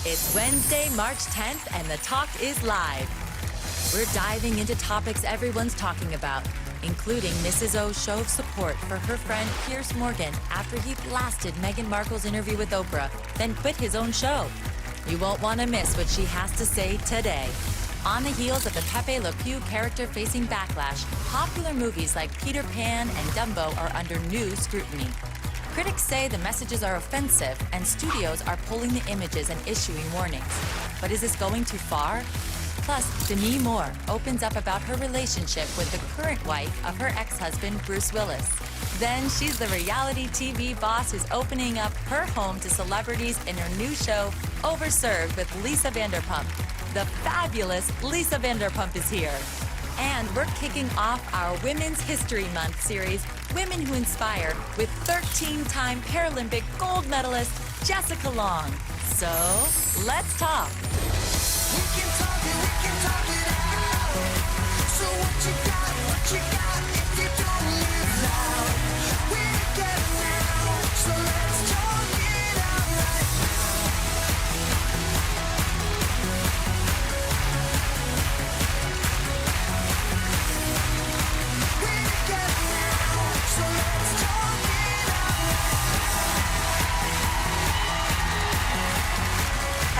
It's Wednesday, March 10th, and the talk is live. We're diving into topics everyone's talking about, including Mrs. O's show of support for her friend Piers Morgan after he blasted Meghan Markle's interview with Oprah, then quit his own show. You won't want to miss what she has to say today. On the heels of the Pepe Le Pew character facing backlash, popular movies like Peter Pan and Dumbo are under new scrutiny. Critics say the messages are offensive, and studios are pulling the images and issuing warnings. But is this going too far? Plus, Demi Moore opens up about her relationship with the current wife of her ex-husband, Bruce Willis. Then she's the reality TV boss who's opening up her home to celebrities in her new show, Overserved with Lisa Vanderpump. The fabulous Lisa Vanderpump is here. And we're kicking off our Women's History Month series, Women Who Inspire, with 13-time Paralympic gold medalist Jessica Long. So, let's talk. We can talk it out. So what you got if you don't live loud? We get it now, so let's talk it out right now. We get it now, so let's talk it out.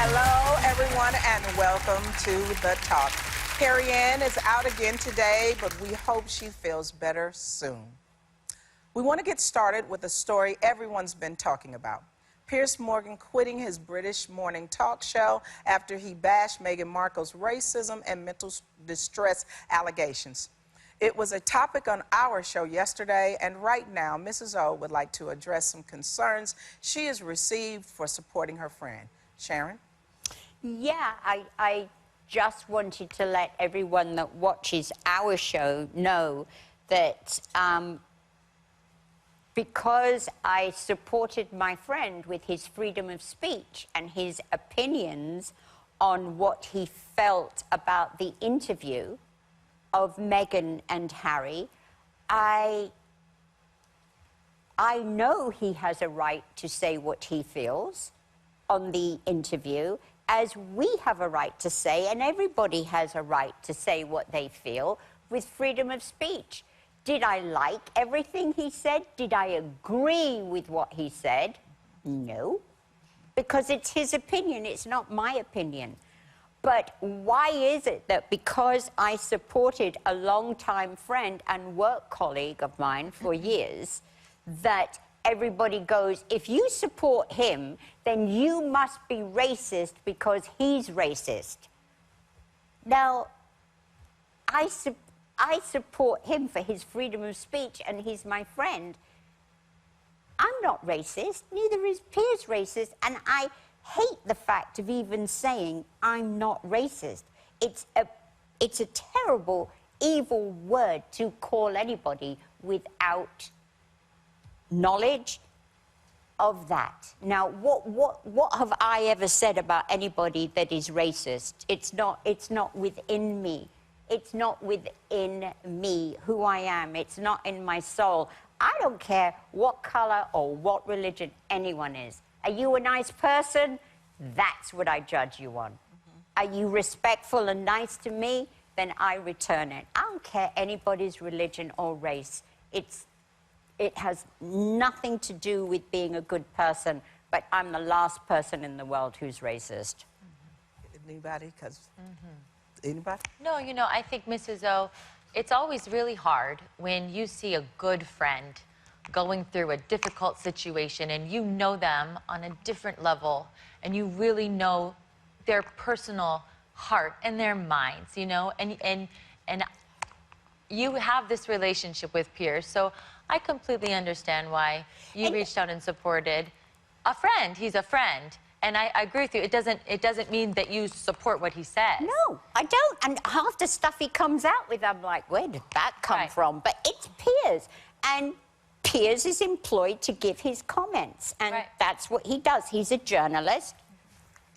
Hello, everyone, and welcome to The Talk. Carrie Ann is out again today, but we hope she feels better soon. We want to get started with a story everyone's been talking about. Piers Morgan quitting his British morning talk show after he bashed Meghan Markle's racism and mental distress allegations. It was a topic on our show yesterday, and right now, Mrs. O would like to address some concerns she has received for supporting her friend. Sharon? Yeah, I just wanted to let everyone that watches our show know that because I supported my friend with his freedom of speech and his opinions on what he felt about the interview of Meghan and Harry, I know he has a right to say what he feels on the interview, as we have a right to say, and everybody has a right to say what they feel with freedom of speech. Did I like everything he said? Did I agree with what he said? No, because it's his opinion, it's not my opinion. But why is it that because I supported a longtime friend and work colleague of mine for years, that everybody goes, if you support him, then you must be racist because he's racist? Now, I support him for his freedom of speech and he's my friend. I'm not racist, neither is Piers racist, and I hate the fact of even saying I'm not racist. It's a terrible, evil word to call anybody without knowledge of that. Now, what have I ever said about anybody that is racist? It's not within me. It's not within me, who I am. It's not in my soul. I don't care what color or what religion anyone is. Are you a nice person? That's what I judge you on. Are you respectful and nice to me? Then I return it. I don't care anybody's religion or race. It has nothing to do with being a good person, but I'm the last person in the world who's racist. Anybody? Anybody? No, you know, I think, Mrs. O, it's always really hard when you see a good friend going through a difficult situation and you know them on a different level and you really know their personal heart and their minds, you know, and you have this relationship with Piers, so I completely understand why you reached out and supported a friend. He's a friend. And I agree with you. It doesn't mean that you support what he says. No, I don't. And half the stuff he comes out with, I'm like, where did that come from? But it's Piers. And Piers is employed to give his comments. And that's what he does. He's a journalist.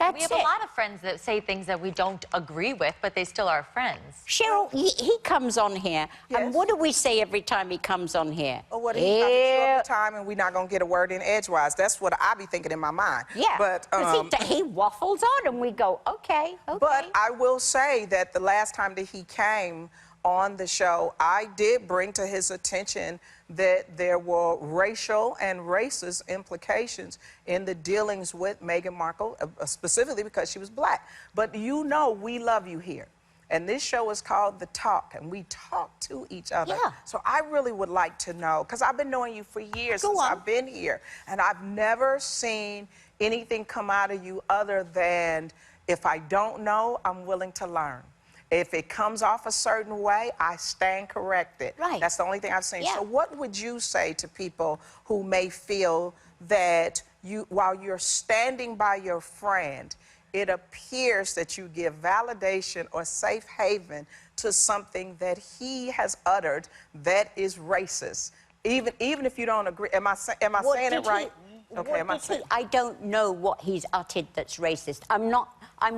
That's We have it. a lot of friends that say things that we don't agree with, but they still are friends. Cheryl, he comes on here, and Yes. what do we say every time he comes on here? Oh, what, he's about to chew up the time and we're not going to get a word in edgewise. That's what I be thinking in my mind. Yeah, But, 'cause he waffles on, and we go, okay. But I will say that the last time that he came on the show, I did bring to his attention that there were racial and racist implications in the dealings with Meghan Markle, specifically because she was black. But you know we love you here. And this show is called The Talk, and we talk to each other. Yeah. So I really would like to know, because I've been knowing you for years Go since on. I've been here, and I've never seen anything come out of you other than, if I don't know, I'm willing to learn. If it comes off a certain way, I stand corrected. Right. That's the only thing I've seen. Yeah. So what would you say to people who may feel that you, while you're standing by your friend, it appears that you give validation or safe haven to something that he has uttered that is racist, even if you don't agree? Am I saying it right? I don't know what he's uttered that's racist. I'm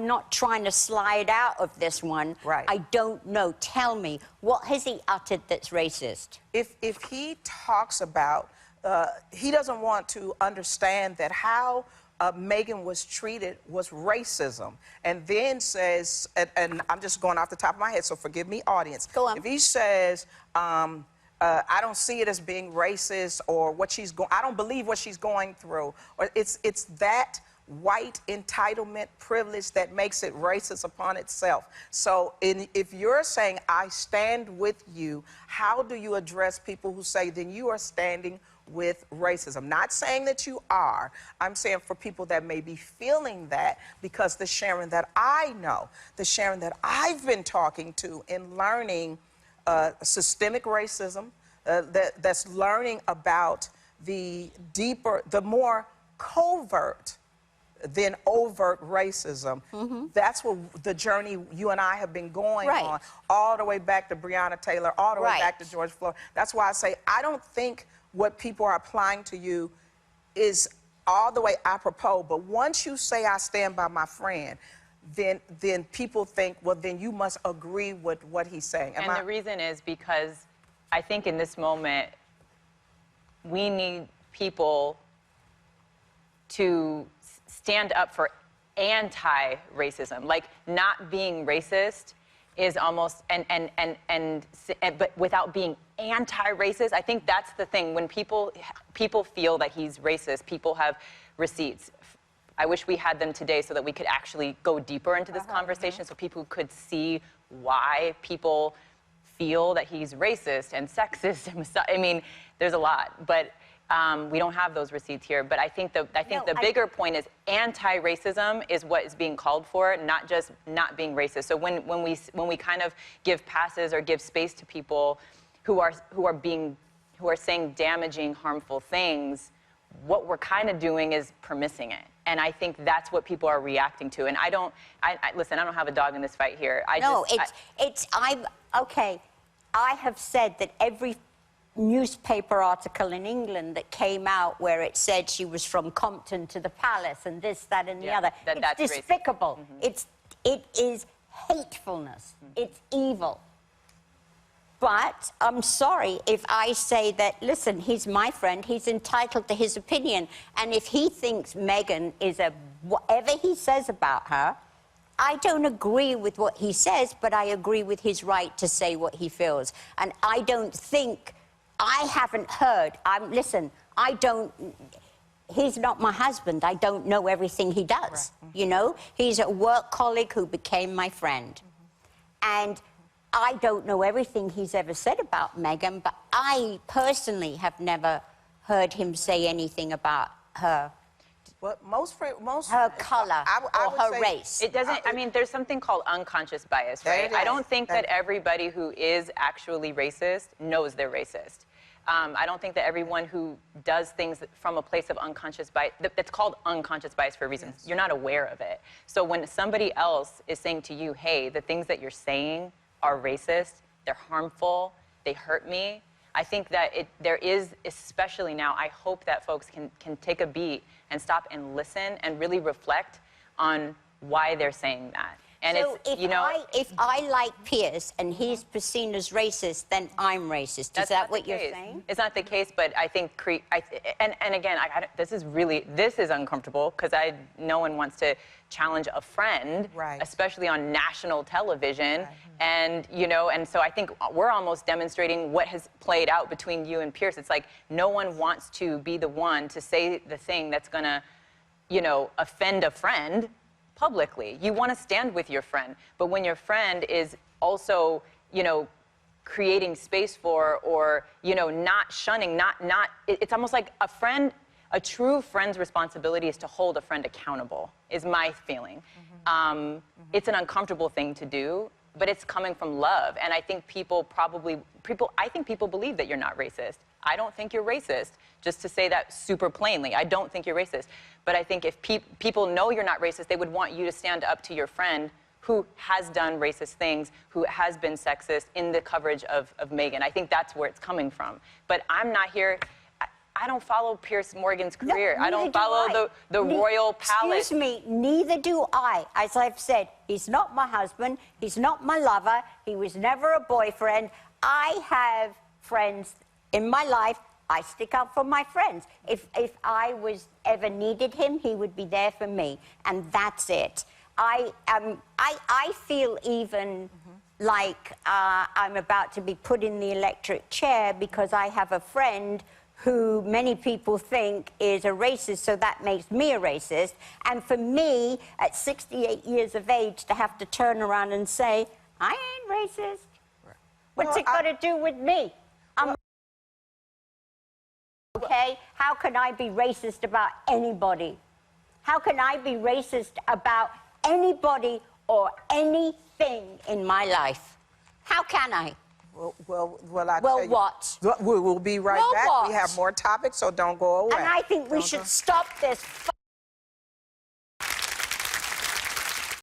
not trying to slide out of this one. Right. I don't know. Tell me, what has he uttered that's racist? If he talks about, he doesn't want to understand that how Meghan was treated was racism, and then says, and I'm just going off the top of my head, so forgive me, audience. Go on. If he says, I don't see it as being racist, or what she's going, I don't believe what she's going through, or it's that white entitlement privilege that makes it racist upon itself. So if you're saying, I stand with you, how do you address people who say, then you are standing with racism? Not saying that you are. I'm saying for people that may be feeling that, because the Sharon that I know, the Sharon that I've been talking to in learning systemic racism, that's learning about the deeper, the more covert than overt racism. That's what the journey you and I have been going Right. on, all the way back to Breonna Taylor, all the way Right. back to George Floyd. That's why I say I don't think what people are applying to you is all the way apropos. But once you say I stand by my friend, then people think, well, then you must agree with what he's saying. And the reason is because I think in this moment, we need people to stand up for anti-racism. Like, not being racist is almost, but without being anti-racist, I think that's the thing. When people feel that he's racist, people have receipts. I wish we had them today so that we could actually go deeper into this conversation, so people could see why people feel that he's racist and sexist and I mean, there's a lot, but we don't have those receipts here. But I think the bigger point is anti-racism is what is being called for, not just not being racist. So when we kind of give passes or give space to people who are saying damaging, harmful things, what we're kind of doing is permissing it. And I think that's what people are reacting to. And listen, I don't have a dog in this fight here. Okay, I have said that every newspaper article in England that came out where it said she was from Compton to the Palace and this, that, and the other, that's it's despicable. It is hatefulness. It's evil. But I'm sorry if I say that, listen, he's my friend, he's entitled to his opinion. And if he thinks Meghan is whatever he says about her, I don't agree with what he says, but I agree with his right to say what he feels. And I don't think, I haven't heard, listen, he's not my husband. I don't know everything he does, you know? He's a work colleague who became my friend. And I don't know everything he's ever said about Meghan, but I personally have never heard him say anything about her. Well, her color or her race. It doesn't, I mean, there's something called unconscious bias, right? I don't think that everybody who is actually racist knows they're racist. I don't think that everyone who does things from a place of unconscious bias, that's called unconscious bias for a reason. You're not aware of it. So when somebody else is saying to you, hey, the things that you're saying are racist, they're harmful, they hurt me, I think that there is, especially now, I hope that folks can take a beat and stop and listen and really reflect on why they're saying that. And So it's, you know, if I like Pierce and he's seen as racist, then I'm racist. Is that's that not what the you're case. saying? It's not the case, but I think, and again, this is uncomfortable because no one wants to challenge a friend, Right. especially on national television. And, you know, and so I think we're almost demonstrating what has played out between you and Pierce. It's like no one wants to be the one to say the thing that's going to, you know, offend a friend publicly. You want to stand with your friend, but when your friend is also, you know, creating space for, or, you know, not shunning, it's almost like a true friend's responsibility is to hold a friend accountable, is my feeling. It's an uncomfortable thing to do, but it's coming from love. And I think people believe that you're not racist. I don't think you're racist, just to say that super plainly. I don't think you're racist. But I think if people know you're not racist, they would want you to stand up to your friend who has done racist things, who has been sexist in the coverage of Meghan. I think that's where it's coming from. But I'm not here. I don't follow Piers Morgan's career. I don't follow the royal palace. Excuse me, neither do I. As I've said, he's not my husband. He's not my lover. He was never a boyfriend. I have friends in my life. I stick up for my friends. If I ever needed him, he would be there for me, and that's it. I feel even like I'm about to be put in the electric chair because I have a friend who many people think is a racist, so that makes me a racist. And for me, at 68 years of age, to have to turn around and say, I ain't racist. Right. What's Well, it got to do with me? Okay? How can I be racist about anybody? How can I be racist about anybody or anything in my life? How can I? Well, I Well, tell you, what? We'll be right Well, back. what? We have more topics, so don't go away. And I think we should stop this